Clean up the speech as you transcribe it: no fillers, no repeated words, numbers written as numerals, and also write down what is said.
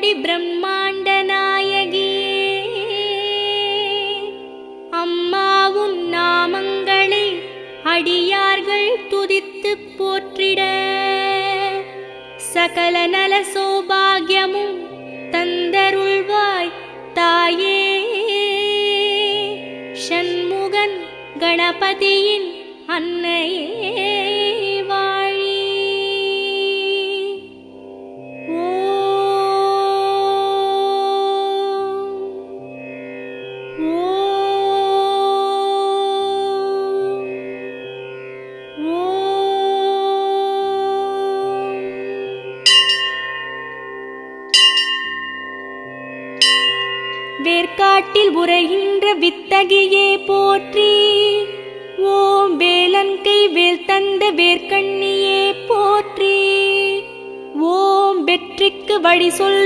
கோடி பிரம்மாண்ட நாயகியே, அம்மா உன் நாமங்களை அடியார்கள் துதித்துப் போற்றிட சகல நல சௌபாகியமும் தந்தருள்வாய் தாயே. ஷண்முகன் கணபதியின் அன்னையே வாழி. வேர்க்காட்டில் உரைகின்ற வித்தகியே போற்றி. ஓம் வேலன்கை வேல் தந்த வேர்க்கண்ணியே போற்றி. ஓம் வெற்றிக்கு வழி சொல்லும்